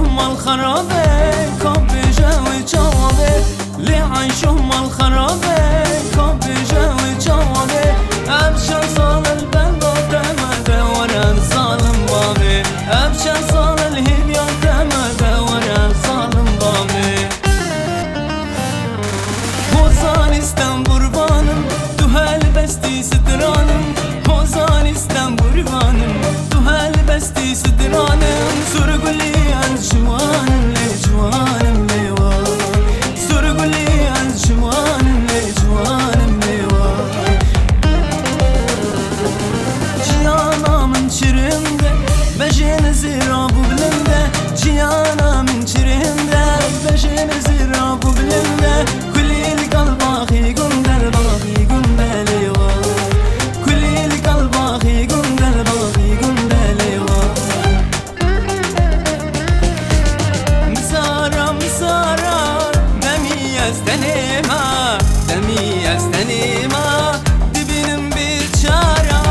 عيشهم الخرابة كوبي جاوي جوابي لي عيشهم الخرابة كوبي جاوي جوابي أبشر صال البلد وتمدى وانا الظالم بابي أبشر صال الهدية وتمدى وانا الظالم بابي Hozanistan kurbanım Duhel besti sidranım Hozanistan kurbanım Duhel besti sidranım Surguli al juvanım le juvanım le var Surguli al juvanım le juvanım le var Cihanamın çirimde Beşini zira bu bilimde Cihanamın çirimde Beşini zira bu bilimde باغي قندل باغي قندل يوا كل القلب باغي قندل باغي قندل يوا مسارة مسارة دمي يستنيما دمي يستنيما دبنم بشارة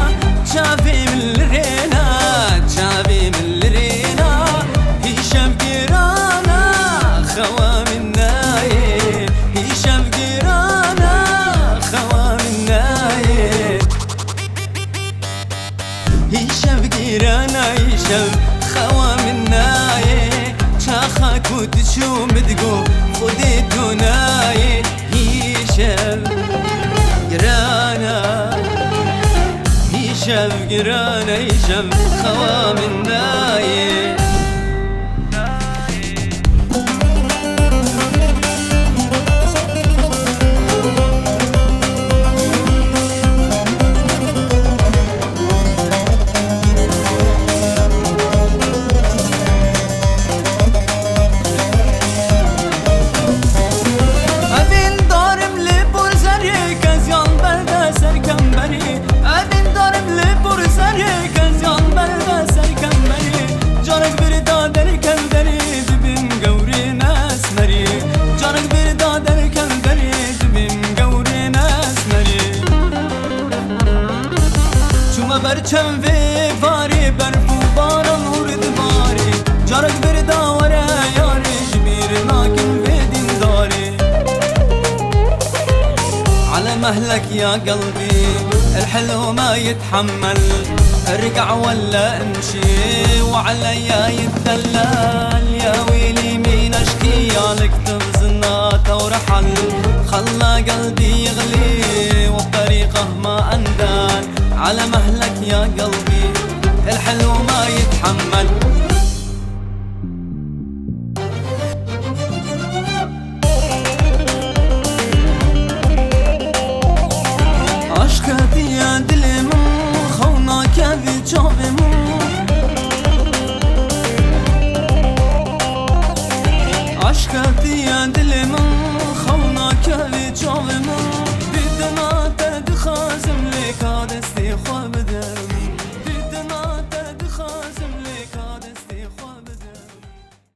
شافي من الرينا شافي من الرينا هشام قرانا خوا من نايه هشام قرانا هشام قرانا هشام خوا مناي شاخك وتشوم تقو خدي دوناي هشام قرانا هشام قرانا هشام خوا مناي برچم وی واری برفو باران ورد باری جارك بردا ورا ياري جبير لكن في دينداري على مهلك يا قلبي الحلو ما يتحمل ارجع ولا امشي وعليا يتدلل يا ويلي مين اشكي يالك تبزنات ورحل خلى قلبي يغلي وبطريقه ما اندال على مهلك